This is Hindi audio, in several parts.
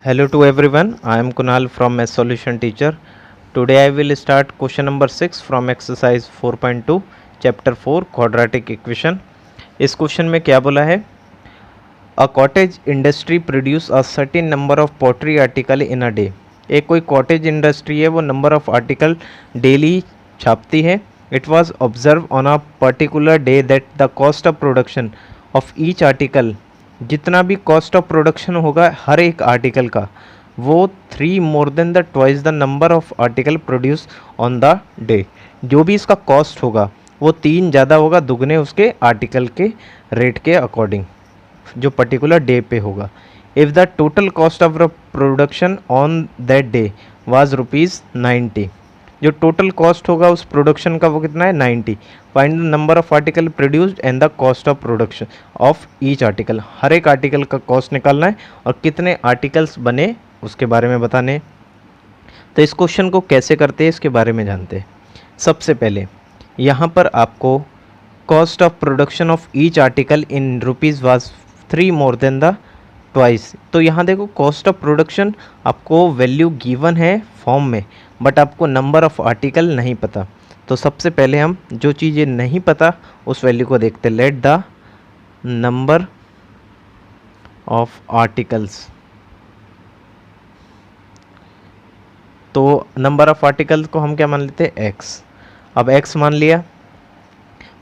Hello to everyone. I am Kunal from Math Solution Teacher. Today I will start question number 6 from exercise 4.2 chapter 4 quadratic equation. इस क्वेश्चन में क्या बोला है? A cottage industry produce a certain number of pottery article in a day. एक कोई कॉटेज इंडस्ट्री है, वो नंबर ऑफ आर्टिकल डेली छापती है. It was observe on a particular day that the cost of production of each article, जितना भी कॉस्ट ऑफ प्रोडक्शन होगा हर एक आर्टिकल का, वो 3 more than the twice the number of article produce on the day. जो भी इसका कॉस्ट होगा वो 3 ज़्यादा होगा, दुगने उसके आर्टिकल के रेट के अकॉर्डिंग जो पर्टिकुलर डे पे होगा. If the total cost of production on that day was ₹90, जो टोटल कॉस्ट होगा उस प्रोडक्शन का वो कितना है 90. Find the number of article produced and the cost of production of each article. हर एक आर्टिकल का कॉस्ट निकालना है और कितने आर्टिकल्स बने उसके बारे में बताने हैं. तो इस क्वेश्चन को कैसे करते हैं इसके बारे में जानते हैं. सबसे पहले यहाँ पर आपको cost of production of each article in rupees was 3 more than the twice. तो यहाँ देखो कॉस्ट ऑफ प्रोडक्शन आपको वैल्यू गिवन है फॉर्म में, बट आपको नंबर ऑफ आर्टिकल नहीं पता. तो सबसे पहले हम जो चीज़ें नहीं पता उस वैल्यू को देखते. Let the number of articles. तो नंबर ऑफ आर्टिकल्स को हम क्या मान लेते हैं x. अब x मान लिया.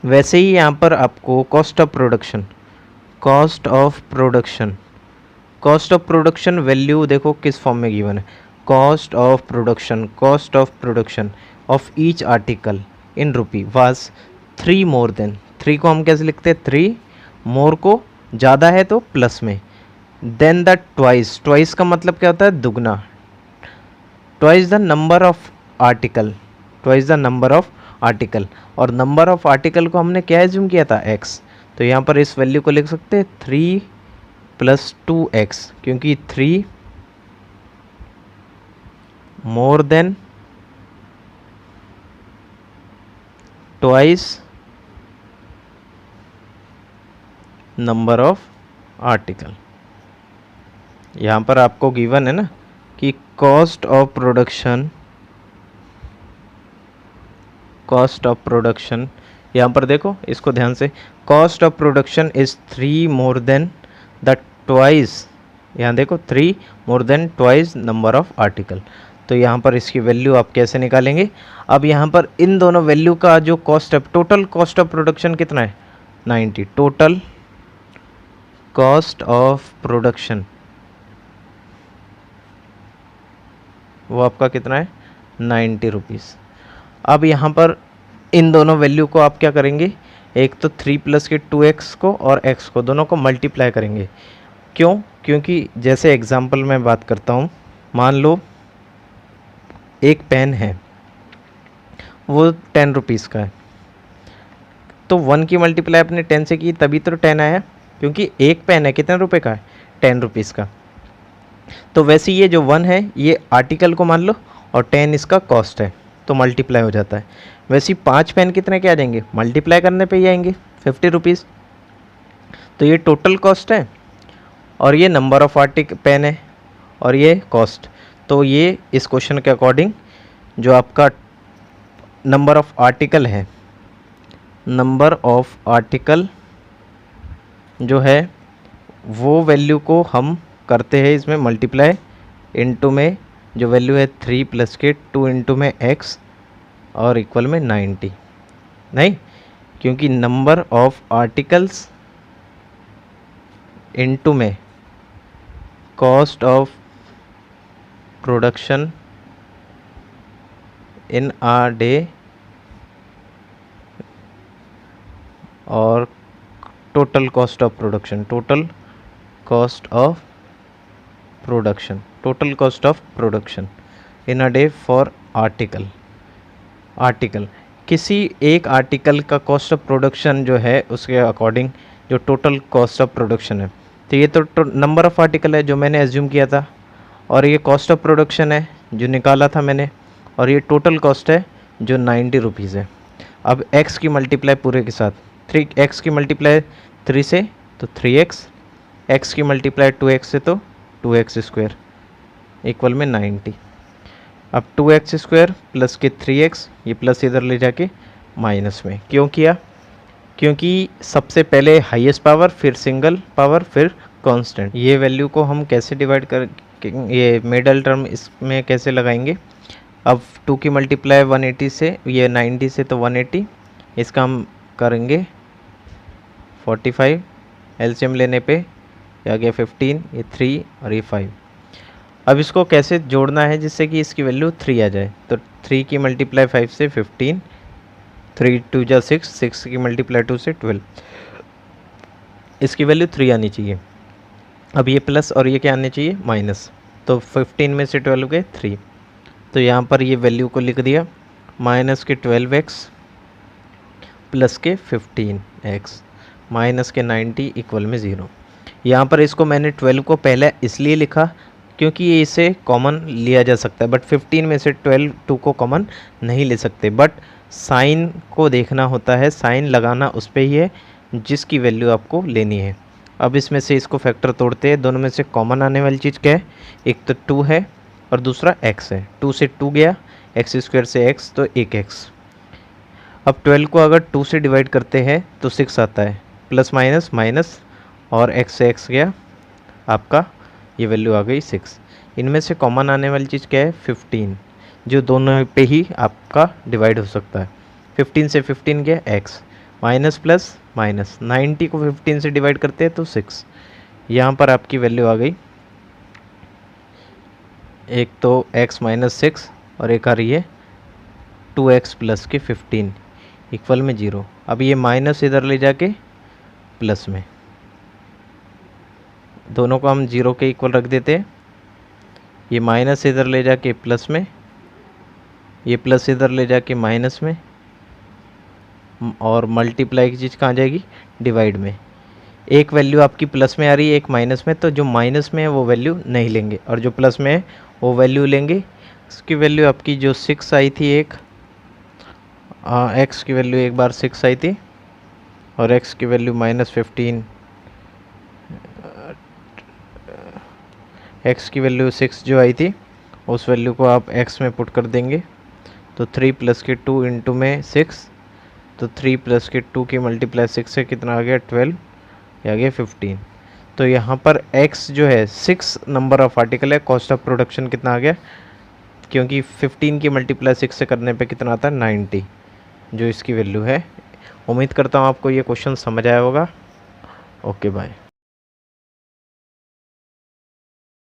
वैसे ही यहाँ पर आपको cost of production, cost of production value देखो किस फॉर्म में गिवन है. Cost of production of each article in rupee was 3 more than. 3 को हम कैसे लिखते हैं 3, मोर को ज़्यादा है तो प्लस में, देन द ट्वाइस का मतलब क्या होता है दुगना. Twice the number of article, और नंबर ऑफ आर्टिकल को हमने क्या एज्यूम किया था x. तो यहाँ पर इस वैल्यू को लिख सकते हैं 3 + 2x, क्योंकि 3 more than twice number of article. यहाँ पर आपको गिवन है ना कि कॉस्ट ऑफ प्रोडक्शन, यहाँ पर देखो इसको ध्यान से, cost of production is 3 more than the twice. यहाँ देखो 3 more than twice number of article. तो यहाँ पर इसकी वैल्यू आप कैसे निकालेंगे. अब यहाँ पर इन दोनों वैल्यू का जो कॉस्ट है, टोटल कॉस्ट ऑफ प्रोडक्शन कितना है 90. टोटल कॉस्ट ऑफ प्रोडक्शन वो आपका कितना है 90 रुपीज़. अब यहाँ पर इन दोनों वैल्यू को आप क्या करेंगे, एक तो 3 + के 2x को और x को दोनों को मल्टीप्लाई करेंगे. क्यों? क्योंकि जैसे एग्जांपल मैं बात करता हूँ, मान लो एक पेन है वो 10 रुपीज़ का है, तो 1 की मल्टीप्लाई अपने 10 से की तभी तो 10 आया, क्योंकि एक पेन है कितने रुपए का है 10 रुपीज़ का. तो वैसे ये जो 1 है ये आर्टिकल को मान लो और 10 इसका कॉस्ट है, तो मल्टीप्लाई हो जाता है. वैसे 5 पेन कितने के आ जाएंगे, मल्टीप्लाई करने पे ही आएंगे 50 रुपीज़. तो ये टोटल कॉस्ट है और ये नंबर ऑफ पेन है और ये कॉस्ट. तो ये इस क्वेश्चन के अकॉर्डिंग जो आपका नंबर ऑफ आर्टिकल है, नंबर ऑफ आर्टिकल जो है वो वैल्यू को हम करते हैं इसमें मल्टीप्लाई, इनटू में जो वैल्यू है 3 + के 2 इंटू में x और इक्वल में 90. नहीं, क्योंकि नंबर ऑफ आर्टिकल्स इनटू में cost of production in a day और total cost of production in a day for article. किसी एक आर्टिकल का कॉस्ट ऑफ प्रोडक्शन जो है उसके अकॉर्डिंग जो टोटल कॉस्ट ऑफ प्रोडक्शन है. तो ये तो नंबर ऑफ आर्टिकल है जो मैंने एज्यूम किया था, और ये कॉस्ट ऑफ प्रोडक्शन है जो निकाला था मैंने, और ये टोटल कॉस्ट है जो 90 रुपीज़ है. अब x की मल्टीप्लाई पूरे के साथ, 3x की मल्टीप्लाई 3 से तो 3x, x की मल्टीप्लाई 2x से तो 2x स्क्वायर. इक्वल में 90। अब 2x² प्लस के 3x, ये प्लस इधर ले जाके माइनस में क्यों किया? क्योंकि सबसे पहले हाईएस्ट पावर, फिर सिंगल पावर, फिर कांस्टेंट। ये वैल्यू को हम कैसे डिवाइड कर, ये मिडल टर्म इसमें कैसे लगाएंगे? अब 2 की मल्टीप्लाई 180 से, ये 90 से तो 180, इसका हम करेंगे 45, एलसीएम लेने पे ये आ गया 15, ये 3 और ये 5। अब इसको कैसे जोड़ना है जिससे कि इसकी वैल्यू 3 आ जाए? तो 3 की मल्टीप्लाई 5 से 15, 3 2 जा 6, 6 की मल्टीप्लाई 2 से 12, इसकी वैल्यू 3 आनी चाहिए। अब ये प्लस और ये क्या आने चाहिए? माइनस। तो 15 में से 12 गए 3, तो यहाँ पर ये वैल्यू को लिख दिया माइनस के 12x प्लस के 15x माइनस के 90 इक्वल में 0। यहाँ पर इसको मैंने 12 को पहले इसलिए लिखा क्योंकि ये इसे कॉमन लिया जा सकता है, बट 15 में से 12 2 को कॉमन नहीं ले सकते। बट साइन को देखना होता है, साइन लगाना उस पर ही है जिसकी वैल्यू आपको लेनी है। अब इसमें से इसको फैक्टर तोड़ते हैं, दोनों में से कॉमन आने वाली चीज़ क्या है? एक तो 2 है और दूसरा x है। 2 से 2 गया, x² से x तो 1x। अब 12 को अगर 2 से डिवाइड करते हैं तो 6 आता है, प्लस माइनस माइनस और x से x गया, आपका ये वैल्यू आ गई 6। इनमें से कॉमन आने वाली चीज़ क्या है? 15, जो दोनों पे ही आपका डिवाइड हो सकता है। 15 से 15 गया x, माइनस प्लस माइनस, 90 को 15 से डिवाइड करते हैं तो 6। यहाँ पर आपकी वैल्यू आ गई, एक तो x माइनस 6 और एक आ रही है 2x प्लस के 15 इक्वल में 0। अब ये माइनस इधर ले जाके प्लस में, दोनों को हम 0 के इक्वल रख देते हैं। ये माइनस इधर ले जाके प्लस में, ये प्लस इधर ले जाके माइनस में, और मल्टीप्लाई की चीज़ कहाँ जाएगी? डिवाइड में। एक वैल्यू आपकी प्लस में आ रही है, एक माइनस में, तो जो माइनस में है वो वैल्यू नहीं लेंगे और जो प्लस में है वो वैल्यू लेंगे। इसकी वैल्यू आपकी जो 6 आई थी, एक x की वैल्यू एक बार 6 आई थी और x की वैल्यू -15, x की वैल्यू 6 जो आई थी उस वैल्यू को आप x में पुट कर देंगे, तो 3 प्लस के 2 इंटू में 6, तो 3 प्लस के 2 की मल्टीप्लाई 6 से कितना आ गया? 12, ये आ गया 15। तो यहाँ पर x जो है 6 नंबर ऑफ आर्टिकल है, कॉस्ट ऑफ प्रोडक्शन कितना आ गया? क्योंकि 15 की मल्टीप्लाई 6 से करने पे कितना आता है? 90, जो इसकी वैल्यू है। उम्मीद करता हूँ आपको ये क्वेश्चन समझ आया होगा। Okay bye.